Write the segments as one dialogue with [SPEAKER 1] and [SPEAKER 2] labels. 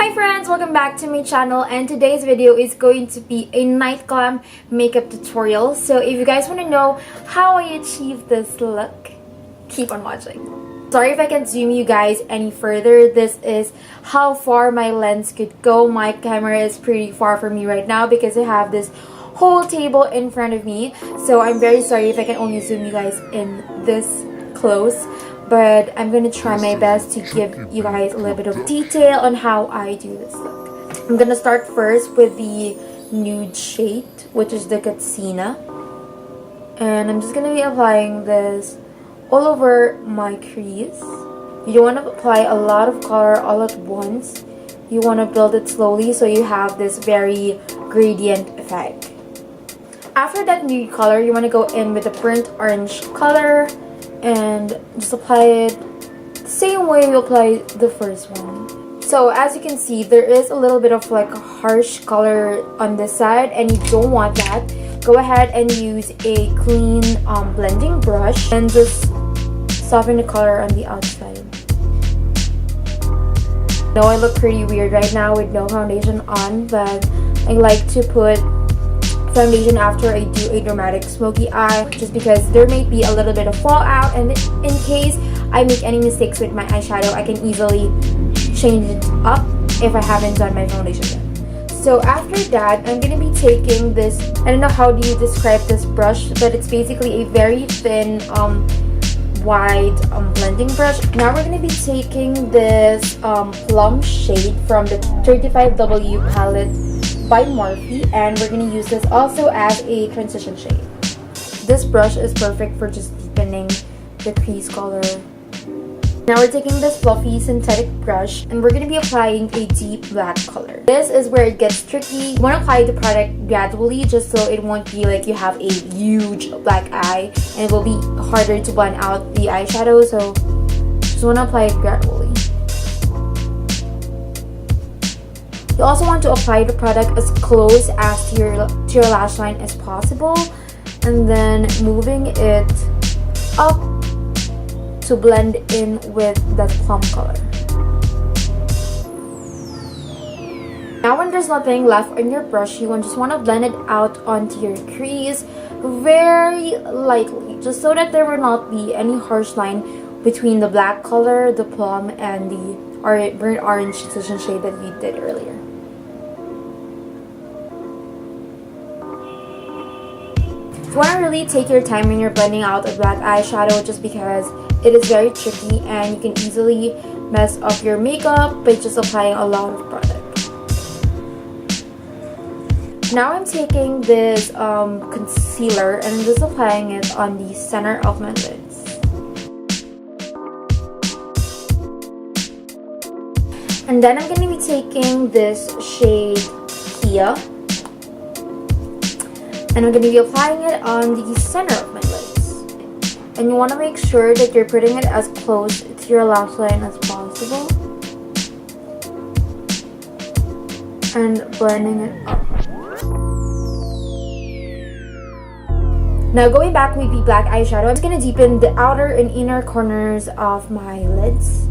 [SPEAKER 1] Hi friends, welcome back to my channel, and today's video is going to be a night glam makeup tutorial. So if you guys want to know how I achieved this look, keep on watching. Sorry if I can't zoom you guys any further. This is how far my lens could go. My camera is pretty far from me right now because I have this whole table in front of me. So I'm very sorry if I can only zoom you guys in this close. But I'm going to try my best to give you guys a little bit of detail on how I do this look. I'm going to start first with the nude shade, which is the Katsina. And I'm just going to be applying this all over my crease. You don't want to apply a lot of color all at once. You want to build it slowly so you have this very gradient effect. After that nude color, you want to go in with the burnt orange color and just apply it the same way you apply the first one. So as you can see, there is a little bit of like a harsh color on this side, and you don't want that. Go ahead and use a clean blending brush and just soften the color on the outside. I know I look pretty weird right now with no foundation on, but I like to put foundation after I do a dramatic smoky eye, just because there may be a little bit of fallout, and in case I make any mistakes with my eyeshadow, I can easily change it up if I haven't done my foundation yet. So after that, I'm going to be taking this, I don't know how do you describe this brush, but it's basically a very thin wide blending brush. Now we're going to be taking this plum shade from the 35W palette by Morphe, and we're going to use this also as a transition shade. This brush is perfect for just deepening the crease color. Now we're taking this fluffy synthetic brush and we're going to be applying a deep black color. This is where it gets tricky. You want to apply the product gradually just so it won't be like you have a huge black eye and it will be harder to blend out the eyeshadow, so just want to apply it gradually. You also want to apply the product as close as to your lash line as possible, and then moving it up to blend in with that plum color. Now when there's nothing left on your brush, you just want to blend it out onto your crease very lightly, just so that there will not be any harsh line between the black color, the plum, and the burnt orange transition shade that we did earlier. You want to really take your time when you're blending out a black eyeshadow, just because it is very tricky and you can easily mess up your makeup by just applying a lot of product. Now I'm taking this concealer and I'm just applying it on the center of my lids. And then I'm going to be taking this shade Kia, and I'm going to be applying it on the center of my lids. And you want to make sure that you're putting it as close to your lash line as possible. And blending it up. Now going back with the black eyeshadow, I'm just going to deepen the outer and inner corners of my lids.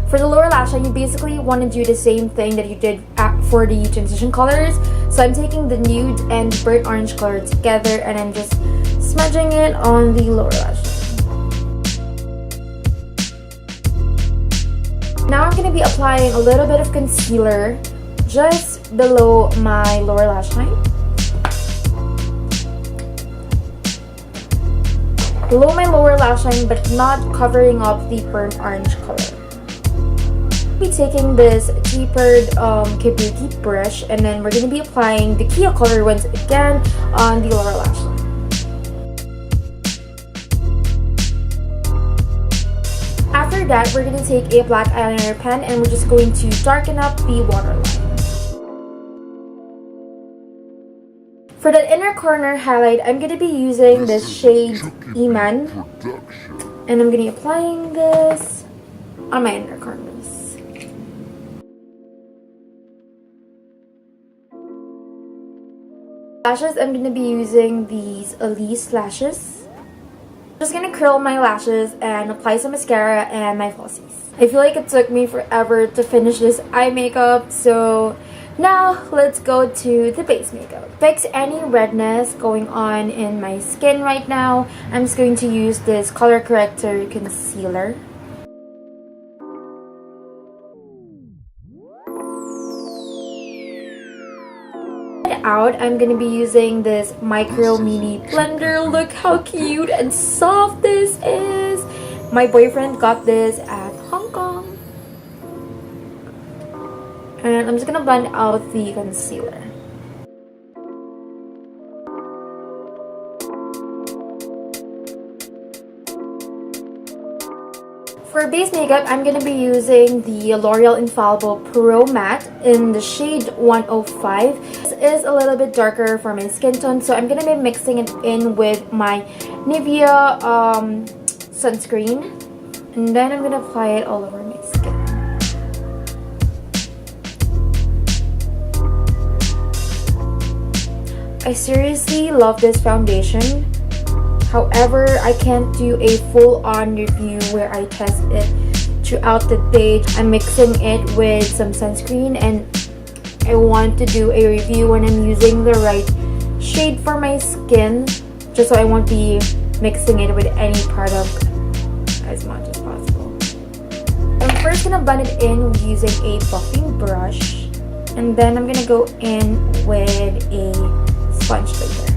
[SPEAKER 1] For the lower lash line, you basically want to do the same thing that you did for the transition colors. So I'm taking the nude and burnt orange color together and I'm just smudging it on the lower lash line. Now I'm going to be applying a little bit of concealer just below my lower lash line. Below my lower lash line, but not covering up the burnt orange color. Be taking this tapered kabuki brush, and then we're going to be applying the Kia color once again on the lower lash line. After that, we're going to take a black eyeliner pen and we're just going to darken up the waterline. For the inner corner highlight, I'm going to be using this shade Iman, and I'm going to be applying this on my inner corners. Lashes, I'm going to be using these Elise Lashes. Just gonna curl my lashes and apply some mascara and my falsies. I feel like it took me forever to finish this eye makeup, so now let's go to the base makeup. Fix any redness going on in my skin right now. I'm just going to use this color corrector concealer. Out, I'm gonna be using this micro mini blender. Look how cute and soft this is. My boyfriend got this at Hong Kong. And I'm just gonna blend out the concealer. For base makeup, I'm going to be using the L'Oreal Infallible Pro Matte in the shade 105. This is a little bit darker for my skin tone, so I'm going to be mixing it in with my Nivea sunscreen. And then I'm going to apply it all over my skin. I seriously love this foundation. However, I can't do a full-on review where I test it throughout the day. I'm mixing it with some sunscreen, and I want to do a review when I'm using the right shade for my skin, just so I won't be mixing it with any product as much as possible. I'm first gonna blend it in using a buffing brush, and then I'm gonna go in with a sponge later.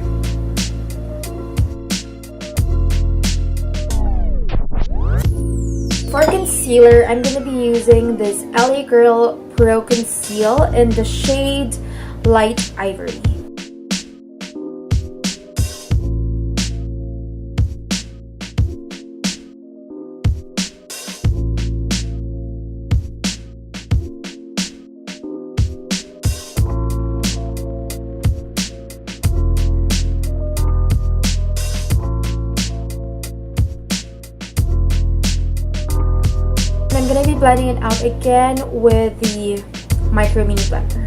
[SPEAKER 1] For concealer, I'm going to be using this LA Girl Pro Conceal in the shade Light Ivory. I'm going to be blending it out again with the micro mini blender.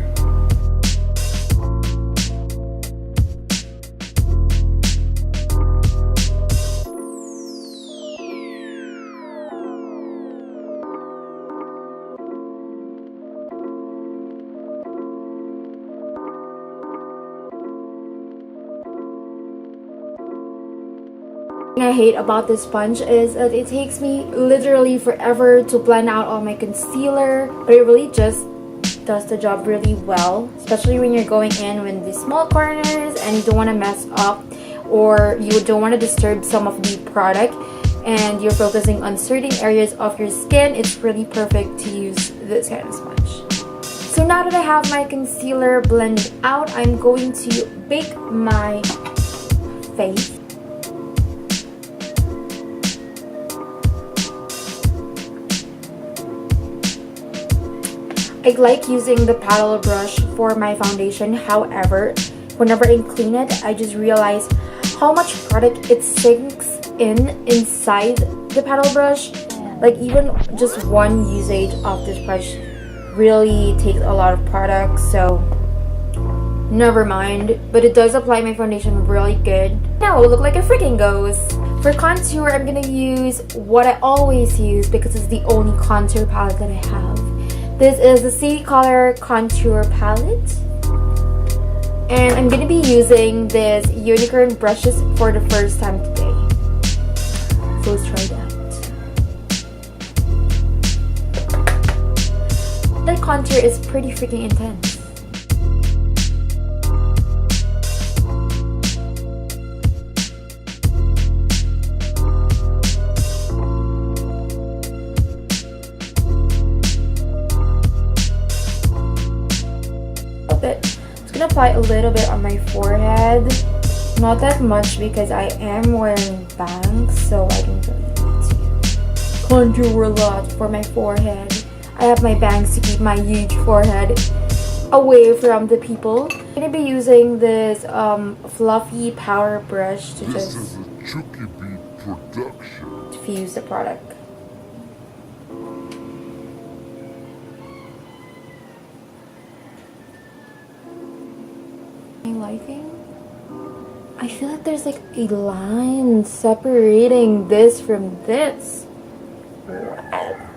[SPEAKER 1] I hate about this sponge is that it takes me literally forever to blend out all my concealer, but it really just does the job really well, especially when you're going in with the small corners and you don't want to mess up, or you don't want to disturb some of the product and you're focusing on certain areas of your skin. It's really perfect to use this kind of sponge. So now that I have my concealer blended out, I'm going to bake my face. I like using the paddle brush for my foundation. However, whenever I clean it, I just realize how much product it sinks inside the paddle brush. Like, even just one usage of this brush really takes a lot of product, so never mind. But it does apply my foundation really good. Now it will look like a freaking ghost. For contour, I'm gonna use what I always use because it's the only contour palette that I have. This is the City Color Contour Palette. And I'm going to be using this unicorn brushes for the first time today. So let's try that. That contour is pretty freaking intense. Apply a little bit on my forehead, not that much because I am wearing bangs, so I don't really need to contour a lot for my forehead. I have my bangs to keep my huge forehead away from the people. I'm gonna be using this fluffy power brush to just
[SPEAKER 2] Chuki production.
[SPEAKER 1] diffuse the product. Lighting. I feel like there's like a line separating this from this. Wow.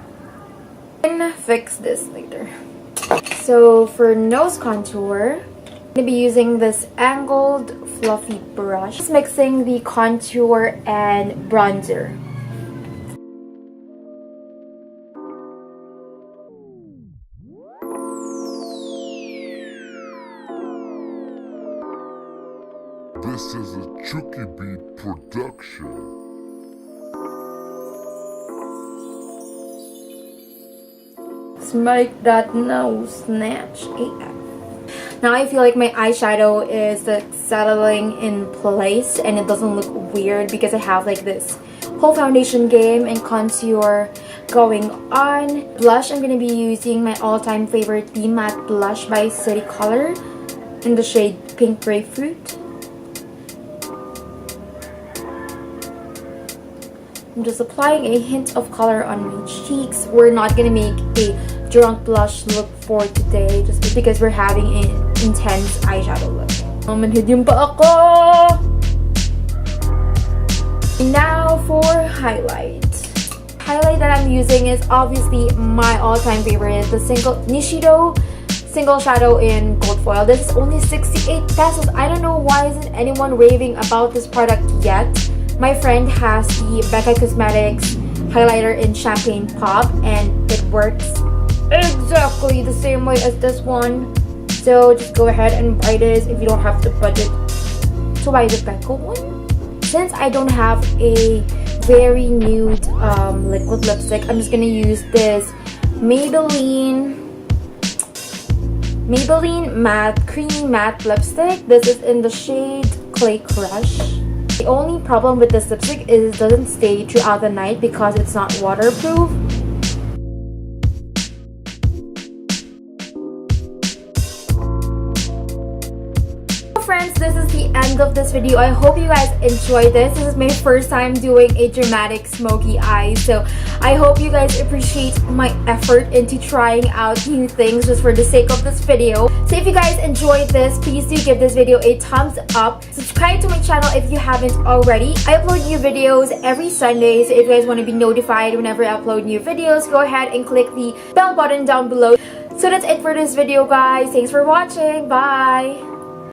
[SPEAKER 1] Can fix this later. So for nose contour, I'm gonna be using this angled fluffy brush. Just mixing the contour and bronzer.
[SPEAKER 2] This is a Chuki production.
[SPEAKER 1] Make that nose snatch AF. Now I feel like my eyeshadow is like settling in place and it doesn't look weird because I have like this whole foundation game and contour going on. Blush, I'm going to be using my all-time favorite The Matte Blush by City Color in the shade Pink Grapefruit. I'm just applying a hint of color on my cheeks. We're not going to make a drunk blush look for today just because we're having an intense eyeshadow look. Manhid yung pa ako! Now for highlight. Highlight that I'm using is obviously my all-time favorite, the Nishido Single Shadow in Gold Foil. This is only 68 pesos. I don't know why isn't anyone raving about this product yet. My friend has the Becca Cosmetics highlighter in Champagne Pop and it works exactly the same way as this one. So just go ahead and buy this if you don't have the budget to buy the Becca one. Since I don't have a very nude liquid lipstick, I'm just gonna use this Maybelline matte creamy matte lipstick. This is in the shade Clay Crush. The only problem with this lipstick is it doesn't stay throughout the night because it's not waterproof. Friends, this is the end of this video. I hope you guys enjoyed this. This is my first time doing a dramatic smoky eye, so I hope you guys appreciate my effort into trying out new things just for the sake of this video. So if you guys enjoyed this, please do give this video a thumbs up. Subscribe to my channel if you haven't already. I upload new videos every Sunday, so if you guys want to be notified whenever I upload new videos, go ahead and click the bell button down below. So that's it for this video, guys. Thanks for watching. Bye!